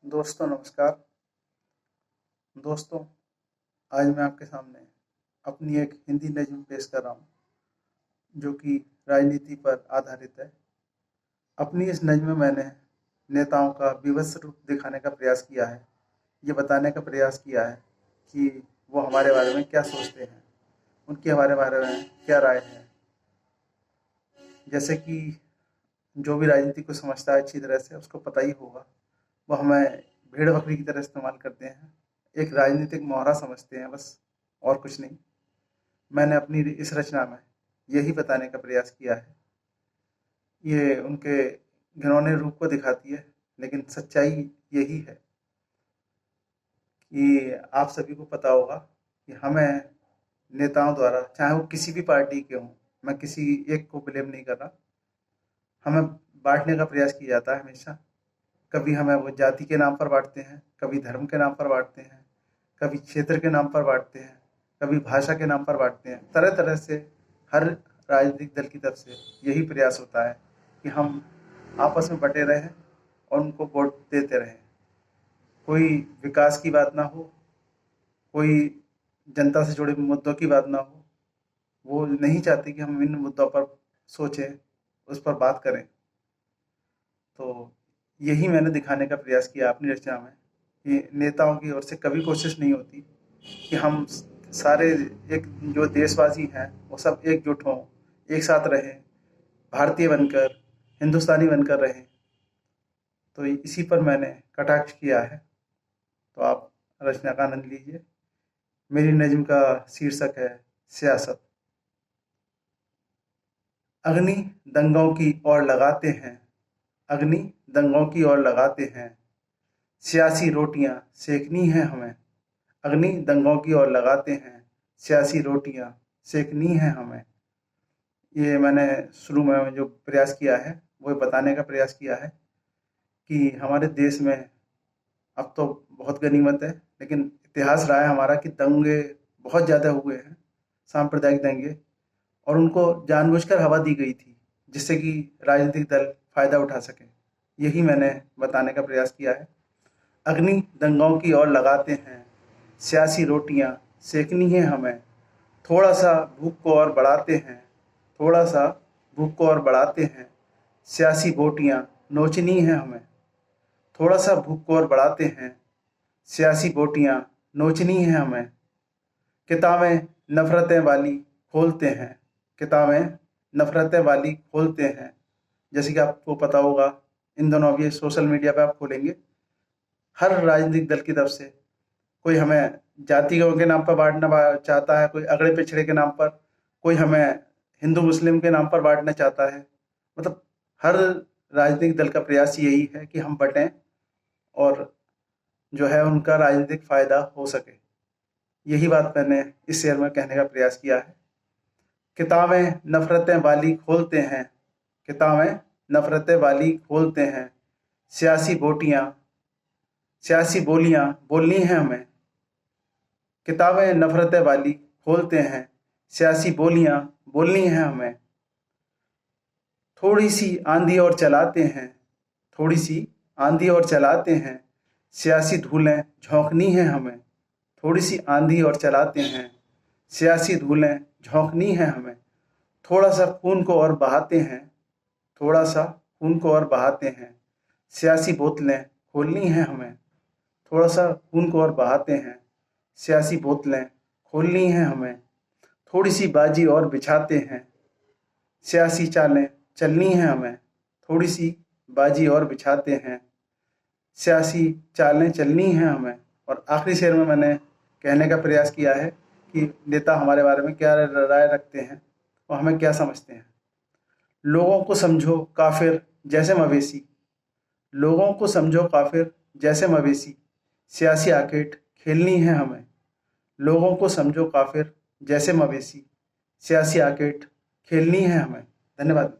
दोस्तों नमस्कार। दोस्तों, आज मैं आपके सामने अपनी एक हिंदी नज़्म पेश कर रहा हूँ जो कि राजनीति पर आधारित है। अपनी इस नज़्म में मैंने नेताओं का विवश रूप दिखाने का प्रयास किया है। ये बताने का प्रयास किया है कि वो हमारे बारे में क्या सोचते हैं, उनकी हमारे बारे में क्या राय है। जैसे कि जो भी राजनीति को समझता है अच्छी तरह से, उसको पता ही होगा, वो हमें भेड़ बकरी की तरह इस्तेमाल करते हैं, एक राजनीतिक मोहरा समझते हैं बस, और कुछ नहीं। मैंने अपनी इस रचना में यही बताने का प्रयास किया है। ये उनके घिनौने रूप को दिखाती है, लेकिन सच्चाई यही है कि आप सभी को पता होगा कि हमें नेताओं द्वारा, चाहे वो किसी भी पार्टी के हों, मैं किसी एक को ब्लेम नहीं कर रहा, हमें बांटने का प्रयास किया जाता है हमेशा। कभी हमें वो जाति के नाम पर बांटते हैं, कभी धर्म के नाम पर बांटते हैं, कभी क्षेत्र के नाम पर बांटते हैं, कभी भाषा के नाम पर बांटते हैं। तरह तरह से हर राजनीतिक दल की तरफ से यही प्रयास होता है कि हम आपस में बटे रहें और उनको वोट देते रहें। कोई विकास की बात ना हो, कोई जनता से जुड़े मुद्दों की बात ना हो। वो नहीं चाहते कि हम इन मुद्दों पर सोचें, उस पर बात करें। तो यही मैंने दिखाने का प्रयास किया अपनी रचना में कि नेताओं की ओर से कभी कोशिश नहीं होती कि हम सारे एक जो देशवासी हैं वो सब एकजुट हों, एक साथ रहें, भारतीय बनकर, हिंदुस्तानी बनकर रहें। तो इसी पर मैंने कटाक्ष किया है। तो आप रचना का आनंद लीजिए। मेरी नज़्म का शीर्षक है सियासत। अग्नि दंगों की ओर लगाते हैं, अग्नि दंगों की ओर लगाते हैं, सियासी रोटियां सेकनी है हमें। अग्नि दंगों की ओर लगाते हैं, सियासी रोटियां सेकनी है हमें। ये मैंने शुरू में जो प्रयास किया है वो बताने का प्रयास किया है कि हमारे देश में अब तो बहुत गनीमत है, लेकिन इतिहास रहा है हमारा कि दंगे बहुत ज़्यादा हुए हैं, सांप्रदायिक दंगे, और उनको जानबूझकर हवा दी गई थी जिससे कि राजनीतिक दल फायदा उठा सके। यही मैंने बताने का प्रयास किया है। अग्नि दंगों की ओर लगाते हैं, सियासी रोटियां सेकनी है हमें। थोड़ा सा भूख को और बढ़ाते हैं, थोड़ा सा भूख को और बढ़ाते हैं, सियासी बोटियां नोचनी है हमें। थोड़ा सा भूख को और बढ़ाते हैं, सियासी बोटियां नोचनी है हमें। किताबें नफरतें वाली खोलते हैं, किताबें नफरतें वाली खोलते हैं। जैसे कि आपको पता होगा, इन दोनों अभी सोशल मीडिया पे आप खोलेंगे, हर राजनीतिक दल की तरफ से कोई हमें जातियों के नाम पर बांटना चाहता है, कोई अगड़े पिछड़े के नाम पर, कोई हमें हिंदू मुस्लिम के नाम पर बांटना चाहता है। मतलब हर राजनीतिक दल का प्रयास यही है कि हम बटें और जो है उनका राजनीतिक फायदा हो सके। यही बात मैंने इस शेर में कहने का प्रयास किया है। किताबें नफरतें वाली खोलते हैं, किताबें नफरतें वाली खोलते हैं, सियासी बोटियां सियासी बोलियां बोलनी है हमें। किताबें नफरतें वाली खोलते हैं, सियासी बोलियां बोलनी है हमें। थोड़ी सी आंधी और चलाते हैं, थोड़ी सी आंधी और चलाते हैं, सियासी धूलें झोंकनी है हमें। थोड़ी सी आंधी और चलाते हैं, सियासी धूलें झोंकनी है हमें। थोड़ा सा खून को और बहाते हैं, थोड़ा सा खून को और बहाते हैं, सियासी बोतलें खोलनी है हमें। थोड़ा सा खून को और बहाते हैं, सियासी बोतलें खोलनी है हमें। थोड़ी सी बाजी और बिछाते हैं, सियासी चालें चलनी है हमें। थोड़ी सी बाजी और बिछाते हैं, सियासी चालें चलनी है हमें। और आखिरी शेर में मैंने कहने का प्रयास किया है कि नेता हमारे बारे में क्या राय रखते हैं और हमें क्या समझते हैं। लोगों को समझो काफिर जैसे मवेशी, लोगों को समझो काफिर जैसे मवेशी, सियासी आकेट खेलनी है हमें। लोगों को समझो काफिर जैसे मवेशी, सियासी आकेट खेलनी है हमें। धन्यवाद।